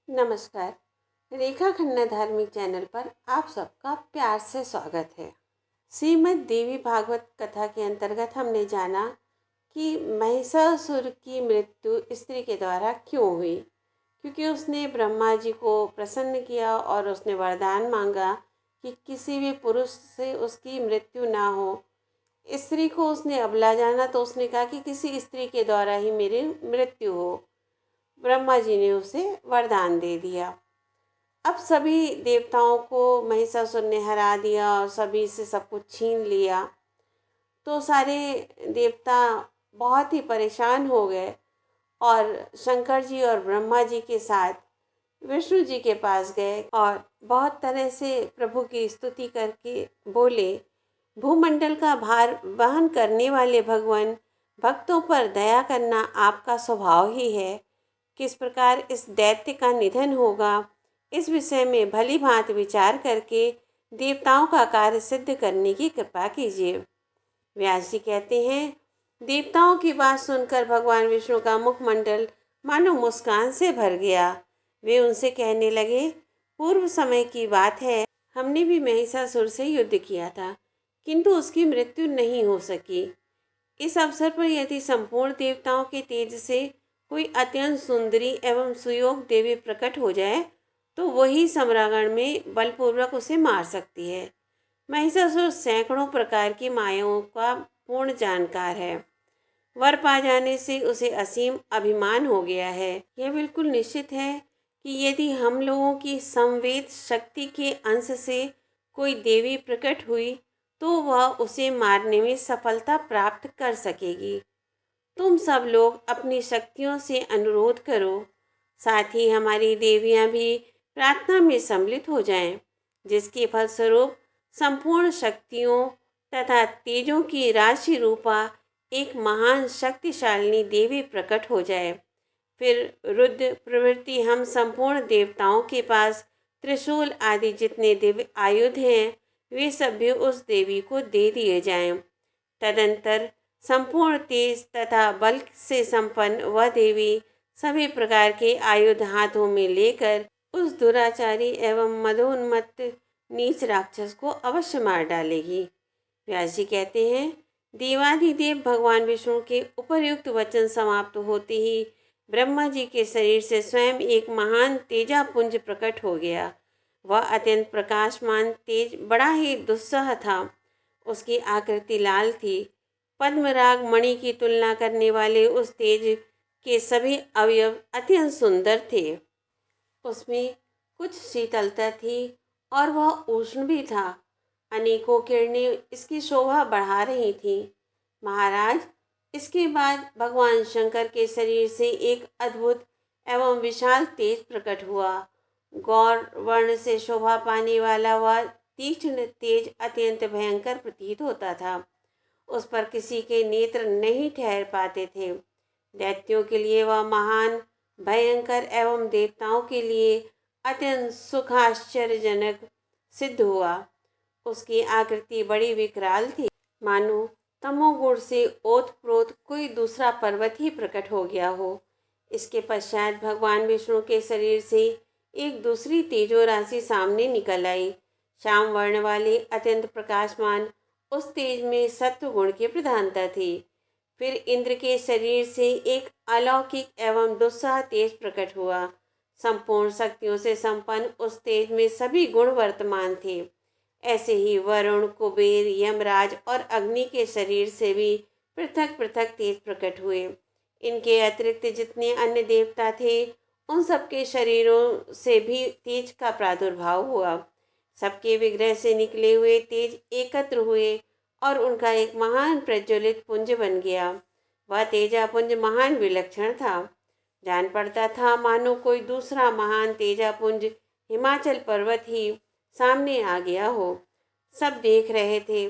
नमस्कार। रेखा खन्ना धार्मिक चैनल पर आप सबका प्यार से स्वागत है। श्रीमद् देवी भागवत कथा के अंतर्गत हमने जाना कि महिषासुर की मृत्यु स्त्री के द्वारा क्यों हुई, क्योंकि उसने ब्रह्मा जी को प्रसन्न किया और उसने वरदान मांगा कि किसी भी पुरुष से उसकी मृत्यु ना हो। स्त्री को उसने अबला जाना तो उसने कहा कि किसी स्त्री के द्वारा ही मेरी मृत्यु हो। ब्रह्मा जी ने उसे वरदान दे दिया। अब सभी देवताओं को महिषासुर ने हरा दिया और सभी से सब कुछ छीन लिया। तो सारे देवता बहुत ही परेशान हो गए और शंकर जी और ब्रह्मा जी के साथ विष्णु जी के पास गए और बहुत तरह से प्रभु की स्तुति करके बोले, भूमंडल का भार वहन करने वाले भगवान, भक्तों पर दया करना आपका स्वभाव ही है। किस प्रकार इस दैत्य का निधन होगा, इस विषय में भली भांति विचार करके देवताओं का कार्य सिद्ध करने की कृपा कीजिए। व्यास जी कहते हैं, देवताओं की बात सुनकर भगवान विष्णु का मुखमंडल मानो मुस्कान से भर गया। वे उनसे कहने लगे, पूर्व समय की बात है, हमने भी महिषासुर से युद्ध किया था, किंतु उसकी मृत्यु नहीं हो सकी। इस अवसर पर यदि संपूर्ण देवताओं के तेज से कोई अत्यंत सुंदरी एवं सुयोग देवी प्रकट हो जाए तो वही सम्रागण में बलपूर्वक उसे मार सकती है। महिषासुर सैकड़ों प्रकार की मायाओं का पूर्ण जानकार है। वर पा जाने से उसे असीम अभिमान हो गया है। यह बिल्कुल निश्चित है कि यदि हम लोगों की संवेद शक्ति के अंश से कोई देवी प्रकट हुई तो वह उसे मारने में सफलता प्राप्त कर सकेगी। तुम सब लोग अपनी शक्तियों से अनुरोध करो, साथ ही हमारी देवियां भी प्रार्थना में सम्मिलित हो जाएं, जिसके फलस्वरूप संपूर्ण शक्तियों तथा तेजों की राशि रूपा एक महान शक्तिशालिनी देवी प्रकट हो जाए। फिर रुद्र प्रवृत्ति हम संपूर्ण देवताओं के पास त्रिशूल आदि जितने दिव्य आयुध हैं, वे सब भी उस देवी को दे दिए जाएं। तदंतर संपूर्ण तेज तथा बल से संपन्न वह देवी सभी प्रकार के आयुध हाथों में लेकर उस दुराचारी एवं मदोन्मत्त नीच राक्षस को अवश्य मार डालेगी। व्यास जी कहते हैं, देवाधिदेव भगवान विष्णु के उपर्युक्त वचन समाप्त होते ही ब्रह्मा जी के शरीर से स्वयं एक महान तेजापुंज प्रकट हो गया। वह अत्यंत प्रकाशमान तेज बड़ा ही दुस्सह था। उसकी आकृति लाल थी। पद्मराग मणि की तुलना करने वाले उस तेज के सभी अवयव अत्यंत सुंदर थे। उसमें कुछ शीतलता थी और वह उष्ण भी था। अनेकों किरणें इसकी शोभा बढ़ा रही थीं। महाराज, इसके बाद भगवान शंकर के शरीर से एक अद्भुत एवं विशाल तेज प्रकट हुआ। गौर वर्ण से शोभा पाने वाला वह तीक्ष्ण तेज अत्यंत भयंकर प्रतीत होता था। उस पर किसी के नेत्र नहीं ठहर पाते थे। दैत्यों के लिए वह महान भयंकर एवं देवताओं के लिए अत्यंत सुखाश्चर्यजनक सिद्ध हुआ। उसकी आकृति बड़ी विकराल थी, मानो तमोगुण से ओतप्रोत कोई दूसरा पर्वत ही प्रकट हो गया हो। इसके पश्चात भगवान विष्णु के शरीर से एक दूसरी तेजो राशि सामने निकल आई। श्याम वर्ण वाले अत्यंत प्रकाशमान उस तेज में सत्व गुण की प्रधानता थी। फिर इंद्र के शरीर से एक अलौकिक एवं दुस्सह तेज प्रकट हुआ। संपूर्ण शक्तियों से संपन्न उस तेज में सभी गुण वर्तमान थे। ऐसे ही वरुण, कुबेर, यमराज और अग्नि के शरीर से भी पृथक पृथक तेज प्रकट हुए। इनके अतिरिक्त जितने अन्य देवता थे, उन सबके शरीरों से भी तेज का प्रादुर्भाव हुआ। सबके विग्रह से निकले हुए तेज एकत्र हुए और उनका एक महान प्रज्वलित पुंज बन गया। वह तेजापुंज महान विलक्षण था। जान पड़ता था मानो कोई दूसरा महान तेजापुंज हिमाचल पर्वत ही सामने आ गया हो। सब देख रहे थे।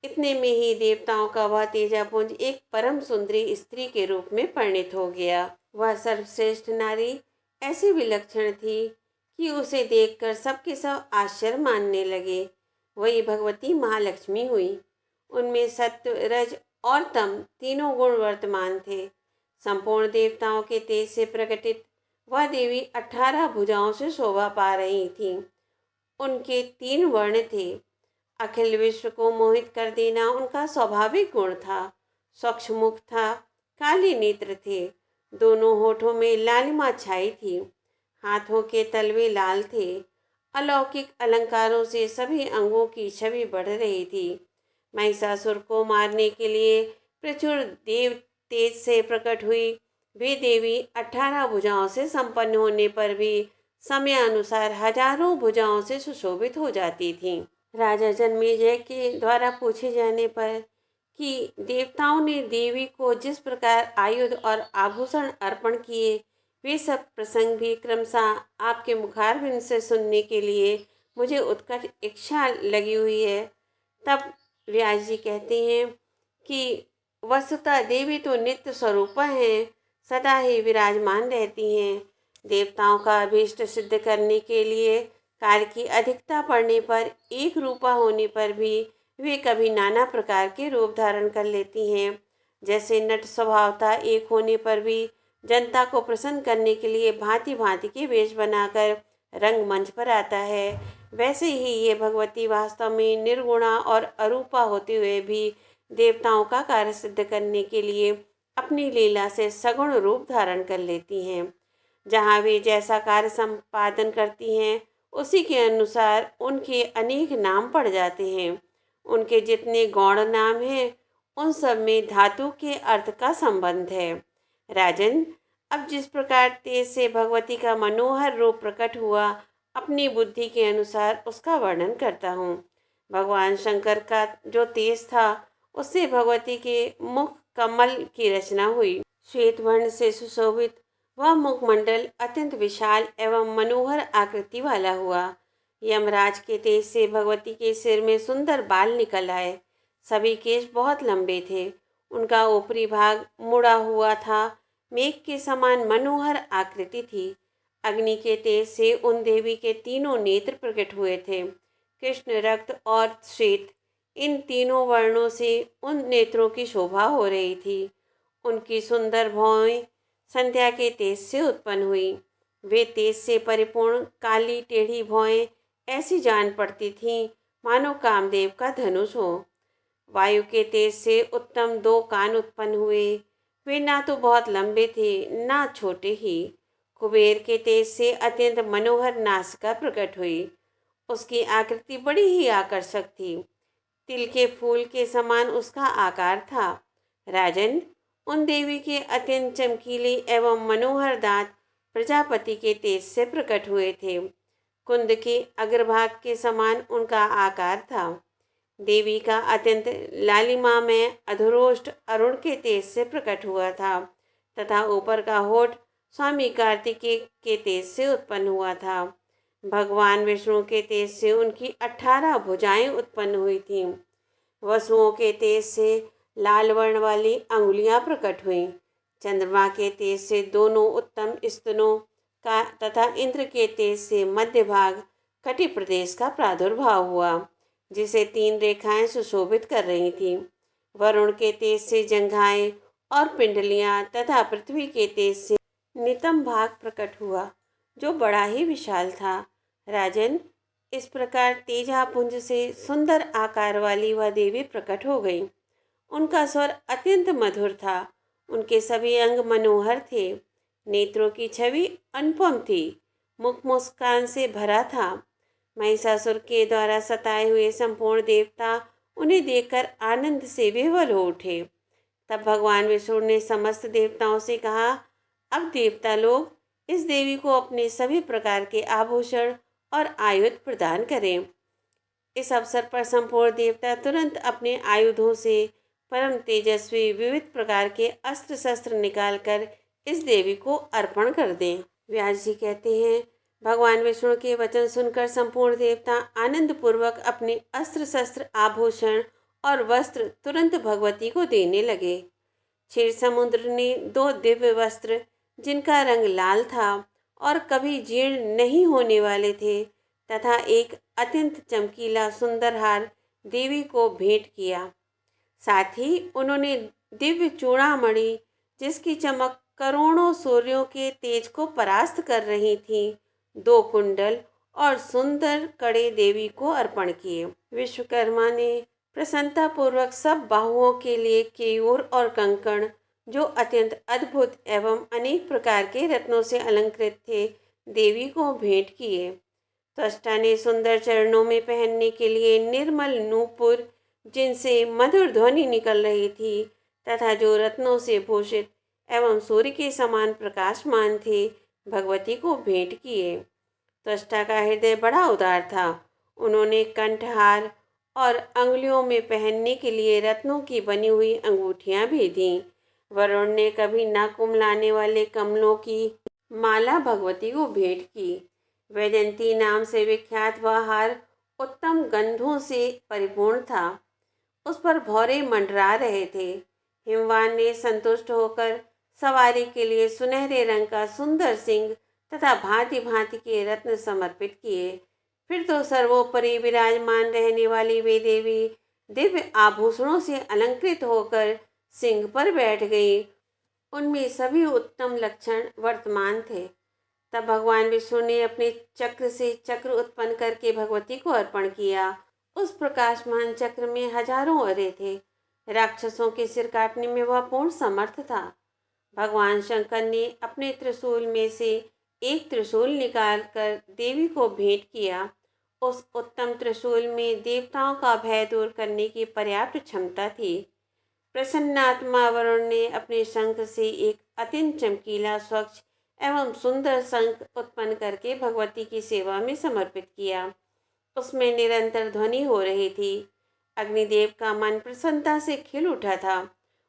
इतने में ही देवताओं का वह तेजापुंज एक परम सुंदरी स्त्री के रूप में परिणित हो गया। वह सर्वश्रेष्ठ नारी ऐसी विलक्षण थी कि उसे देखकर सबके सब आश्चर्य मानने लगे। वही भगवती महालक्ष्मी हुई। उनमें सत्व, रज और तम तीनों गुण वर्तमान थे। संपूर्ण देवताओं के तेज से प्रकटित वह देवी 18 भुजाओं से शोभा पा रही थीं। उनके 3 वर्ण थे। अखिल विश्व को मोहित कर देना उनका स्वाभाविक गुण था। स्वच्छ मुख था, काले नेत्र थे, दोनों होठों में लालिमा छाई थी, हाथों के तलवे लाल थे। अलौकिक अलंकारों से सभी अंगों की छवि बढ़ रही थी। महिषासुर को मारने के लिए प्रचुर देव तेज से प्रकट हुई। वे देवी 18 भुजाओं से संपन्न होने पर भी समय अनुसार हजारों भुजाओं से सुशोभित हो जाती थीं। राजा जन्मेजय के द्वारा पूछे जाने पर कि देवताओं ने देवी को जिस प्रकार आयुध और आभूषण अर्पण किए, वे सब प्रसंग भी क्रमशः आपके मुखारविंद से सुनने के लिए मुझे उत्कट इच्छा लगी हुई है। तब व्यास जी कहते हैं कि वस्तुतः देवी तो नित्य स्वरूपा हैं, सदा ही विराजमान रहती हैं। देवताओं का अभीष्ट सिद्ध करने के लिए कार्य की अधिकता पड़ने पर, एक रूपा होने पर भी वे कभी नाना प्रकार के रूप धारण कर लेती हैं। जैसे नट स्वभावता एक होने पर भी जनता को प्रसन्न करने के लिए भांति भांति के वेश बनाकर रंगमंच पर आता है, वैसे ही ये भगवती वास्तव में निर्गुणा और अरूपा होते हुए भी देवताओं का कार्य सिद्ध करने के लिए अपनी लीला से सगुण रूप धारण कर लेती हैं। जहाँ वे जैसा कार्य संपादन करती हैं, उसी के अनुसार उनके अनेक नाम पड़ जाते हैं। उनके जितने गौण नाम हैं, उन सब में धातु के अर्थ का संबंध है। राजन, अब जिस प्रकार तेज से भगवती का मनोहर रूप प्रकट हुआ, अपनी बुद्धि के अनुसार उसका वर्णन करता हूँ। भगवान शंकर का जो तेज था, उससे भगवती के मुख कमल की रचना हुई। श्वेत वर्ण से सुशोभित वह मुखमंडल अत्यंत विशाल एवं मनोहर आकृति वाला हुआ। यमराज के तेज से भगवती के सिर में सुंदर बाल निकल आए। सभी केश बहुत लंबे थे। उनका ऊपरी भाग मुड़ा हुआ था। मेघ के समान मनोहर आकृति थी। अग्नि के तेज से उन देवी के तीनों नेत्र प्रकट हुए थे। कृष्ण, रक्त और श्वेत, इन तीनों वर्णों से उन नेत्रों की शोभा हो रही थी। उनकी सुंदर भौहें संध्या के तेज से उत्पन्न हुई। वे तेज से परिपूर्ण काली टेढ़ी भौहें ऐसी जान पड़ती थीं मानो कामदेव का धनुष हो। वायु के तेज से उत्तम 2 कान उत्पन्न हुए। वे ना तो बहुत लंबे थे, ना छोटे ही। कुबेर के तेज से अत्यंत मनोहर नासिका प्रकट हुई। उसकी आकृति बड़ी ही आकर्षक थी। तिल के फूल के समान उसका आकार था। राजन, उन देवी के अत्यंत चमकीले एवं मनोहर दांत प्रजापति के तेज से प्रकट हुए थे। कुंद के अग्रभाग के समान उनका आकार था। देवी का अत्यंत लालिमा में अधरोष्ट अरुण के तेज से प्रकट हुआ था तथा ऊपर का होठ स्वामी कार्तिकेय के तेज से उत्पन्न हुआ था। भगवान विष्णु के तेज से उनकी 18 भुजाएं उत्पन्न हुई थीं। वसुओं के तेज से लाल वर्ण वाली अंगुलियां प्रकट हुईं। चंद्रमा के तेज से दोनों उत्तम स्तनों का तथा इंद्र के तेज से मध्य भाग कटि प्रदेश का प्रादुर्भाव हुआ, जिसे 3 रेखाएं सुशोभित कर रही थीं। वरुण के तेज से जंघाएं और पिंडलियां तथा पृथ्वी के तेज से नितंब भाग प्रकट हुआ, जो बड़ा ही विशाल था। राजन, इस प्रकार तेजापुंज से सुंदर आकार वाली वह देवी प्रकट हो गई। उनका स्वर अत्यंत मधुर था। उनके सभी अंग मनोहर थे। नेत्रों की छवि अनुपम थी। मुख मुस्कान से भरा था। महिषासुर के द्वारा सताए हुए संपूर्ण देवता उन्हें देखकर आनंद से विह्वल हो उठे। तब भगवान विष्णु ने समस्त देवताओं से कहा, अब देवता लोग इस देवी को अपने सभी प्रकार के आभूषण और आयुध प्रदान करें। इस अवसर पर संपूर्ण देवता तुरंत अपने आयुधों से परम तेजस्वी विविध प्रकार के अस्त्र शस्त्र निकालकर इस देवी को अर्पण कर दें। व्यास जी कहते हैं, भगवान विष्णु के वचन सुनकर संपूर्ण देवता आनंद पूर्वक अपने अस्त्र शस्त्र आभूषण और वस्त्र तुरंत भगवती को देने लगे। क्षीर समुद्र ने 2 दिव्य वस्त्र, जिनका रंग लाल था और कभी जीर्ण नहीं होने वाले थे, तथा एक अत्यंत चमकीला सुंदर हार देवी को भेंट किया। साथ ही उन्होंने दिव्य चूड़ामणि, जिसकी चमक करोड़ों सूर्यों के तेज को परास्त कर रही थीं। 2 कुंडल और सुंदर कड़े देवी को अर्पण किए। विश्वकर्मा ने प्रसन्नतापूर्वक सब बाहुओं के लिए केयूर और कंकण, जो अत्यंत अद्भुत एवं अनेक प्रकार के रत्नों से अलंकृत थे, देवी को भेंट किए। त्वष्टा ने सुंदर चरणों में पहनने के लिए निर्मल नूपुर, जिनसे मधुर ध्वनि निकल रही थी, तथा जो रत्नों से भूषित एवं सूर्य के समान प्रकाशमान थे, भगवती को भेंट किए। त्वष्टा का हृदय बड़ा उदार था। उन्होंने कंठहार और अंगुलियों में पहनने के लिए रत्नों की बनी हुई अंगूठियां भी दीं। वरुण ने कभी न कुमलाने वाले कमलों की माला भगवती को भेंट की। वैजयंती नाम से विख्यात वह हार उत्तम गंधों से परिपूर्ण था। उस पर भौरे मंडरा रहे थे। हिमवान ने संतुष्ट होकर सवारी के लिए सुनहरे रंग का सुंदर सिंह तथा भांति भांति के रत्न समर्पित किए। फिर तो सर्वोपरि विराजमान रहने वाली वे देवी दिव्य आभूषणों से अलंकृत होकर सिंह पर बैठ गई। उनमें सभी उत्तम लक्षण वर्तमान थे। तब भगवान विष्णु ने अपने चक्र से चक्र उत्पन्न करके भगवती को अर्पण किया। उस प्रकाशमान चक्र में हजारों अरे थे। राक्षसों के सिर काटने में वह पूर्ण समर्थ था। भगवान शंकर ने अपने त्रिशूल में से एक त्रिशूल निकालकर देवी को भेंट किया। उस उत्तम त्रिशूल में देवताओं का भय दूर करने की पर्याप्त क्षमता थी। प्रसन्नात्मा वरुण ने अपने शंख से एक अत्यंत चमकीला, स्वच्छ एवं सुंदर शंख उत्पन्न करके भगवती की सेवा में समर्पित किया। उसमें निरंतर ध्वनि हो रही थी। अग्निदेव का मन प्रसन्नता से खिल उठा था।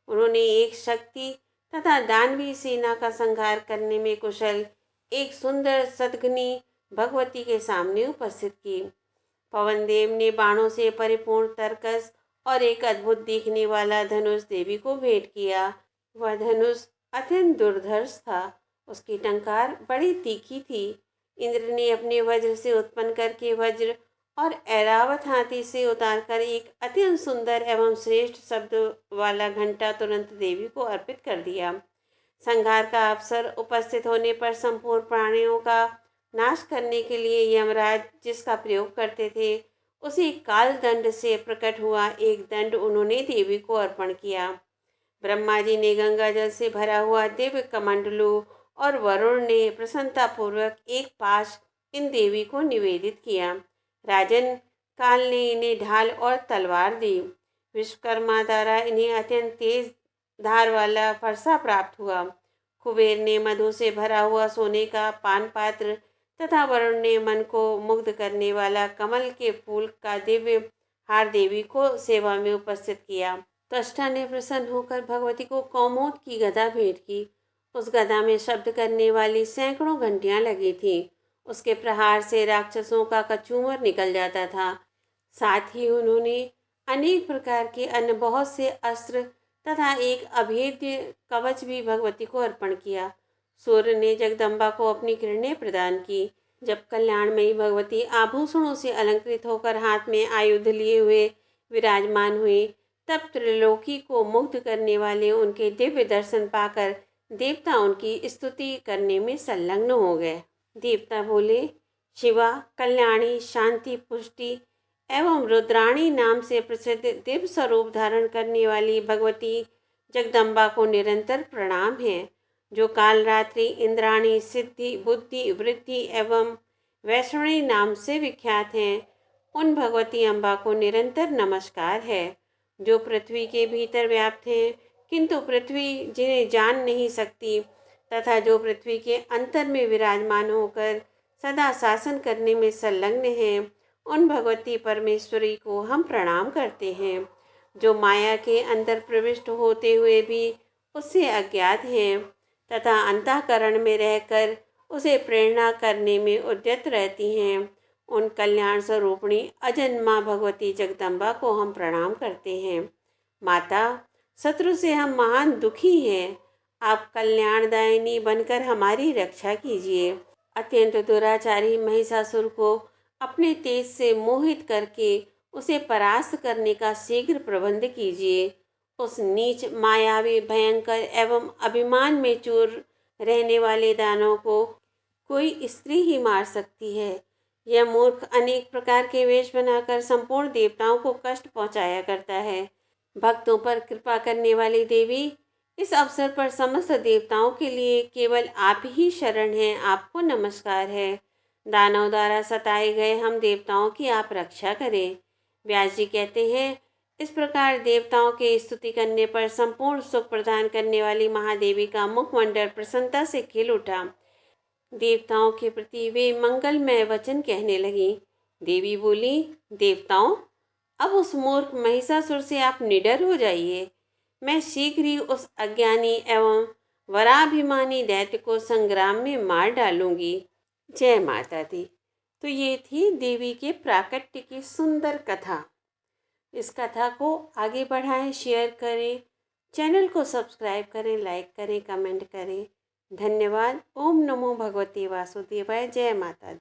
उन्होंने एक शक्ति तथा दानवी सेना का संहार करने में कुशल एक सुंदर सदग्नि भगवती के सामने उपस्थित की। पवनदेव ने बाणों से परिपूर्ण तरकस और एक अद्भुत दिखने वाला धनुष देवी को भेंट किया। वह धनुष अत्यंत दुर्धर्ष था। उसकी टंकार बड़ी तीखी थी। इंद्र ने अपने वज्र से उत्पन्न करके वज्र और ऐरावत हाथी से उतारकर एक अत्यंत सुंदर एवं श्रेष्ठ शब्द वाला घंटा तुरंत देवी को अर्पित कर दिया। संहार का अवसर उपस्थित होने पर संपूर्ण प्राणियों का नाश करने के लिए यमराज जिसका प्रयोग करते थे, उसी काल दंड से प्रकट हुआ एक दंड उन्होंने देवी को अर्पण किया। ब्रह्मा जी ने गंगा जल से भरा हुआ दिव्य कमंडलू और वरुण ने प्रसन्नतापूर्वक एक पाश इन देवी को निवेदित किया। राजन काल ने इन्हें ढाल और तलवार दी। विश्वकर्मा द्वारा इन्हें अत्यंत तेज धार वाला फरसा प्राप्त हुआ। कुबेर ने मधु से भरा हुआ सोने का पान पात्र तथा वरुण ने मन को मुग्ध करने वाला कमल के फूल का दिव्य हार देवी को सेवा में उपस्थित किया। त्वष्टा ने प्रसन्न होकर भगवती को कौमोद की गदा भेंट की। उस गदा में शब्द करने वाली सैकड़ों घंटियां लगी थीं। उसके प्रहार से राक्षसों का कचूमर निकल जाता था। साथ ही उन्होंने अनेक प्रकार के अन्य बहुत से अस्त्र तथा एक अभेद्य कवच भी भगवती को अर्पण किया। सूर्य ने जगदम्बा को अपनी किरणें प्रदान की। जब कल्याणमयी भगवती आभूषणों से अलंकृत होकर हाथ में आयुध लिए हुए विराजमान हुई, तब त्रिलोकी को मुग्ध करने वाले उनके दिव्य दर्शन पाकर देवता उनकी स्तुति करने में संलग्न हो गए। देवता बोले, शिवा, कल्याणी, शांति, पुष्टि एवं रुद्राणी नाम से प्रसिद्ध दिव्य स्वरूप धारण करने वाली भगवती जगदम्बा को निरंतर प्रणाम है। जो काल रात्रि, इंद्राणी, सिद्धि, बुद्धि, वृद्धि एवं वैष्णवी नाम से विख्यात हैं, उन भगवती अम्बा को निरंतर नमस्कार है। जो पृथ्वी के भीतर व्याप्त हैं, किंतु पृथ्वी जिन्हें जान नहीं सकती, तथा जो पृथ्वी के अंतर में विराजमान होकर सदा शासन करने में संलग्न हैं, उन भगवती परमेश्वरी को हम प्रणाम करते हैं। जो माया के अंदर प्रविष्ट होते हुए भी उससे अज्ञात हैं तथा अंतःकरण में रहकर उसे प्रेरणा करने में उद्यत रहती हैं, उन कल्याण स्वरूपिणी अजन्मा भगवती जगदम्बा को हम प्रणाम करते हैं। माता, शत्रु से हम महान दुखी हैं। आप कल्याणदायिनी बनकर हमारी रक्षा कीजिए। अत्यंत दुराचारी महिषासुर को अपने तेज से मोहित करके उसे परास्त करने का शीघ्र प्रबंध कीजिए। उस नीच, मायावी, भयंकर एवं अभिमान में चूर रहने वाले दानव को कोई स्त्री ही मार सकती है। यह मूर्ख अनेक प्रकार के वेश बनाकर संपूर्ण देवताओं को कष्ट पहुंचाया करता है। भक्तों पर कृपा करने वाली देवी, इस अवसर पर समस्त देवताओं के लिए केवल आप ही शरण हैं। आपको नमस्कार है। दानव द्वारा सताए गए हम देवताओं की आप रक्षा करें। व्यास जी कहते हैं, इस प्रकार देवताओं के स्तुति करने पर संपूर्ण सुख प्रदान करने वाली महादेवी का मुखमंडल प्रसन्नता से खिल उठा। देवताओं के प्रति वे मंगलमय वचन कहने लगी। देवी बोली, देवताओं, अब उस मूर्ख महिषासुर से आप निडर हो जाइए। मैं शीघ्र ही उस अज्ञानी एवं वराभिमानी दैत्य को संग्राम में मार डालूंगी। जय माता दी। तो ये थी देवी के प्राकट्य की सुंदर कथा। इस कथा को आगे बढ़ाएं, शेयर करें, चैनल को सब्सक्राइब करें, लाइक करें, कमेंट करें। धन्यवाद। ओम नमो भगवते वासुदेवाय। जय माता दी।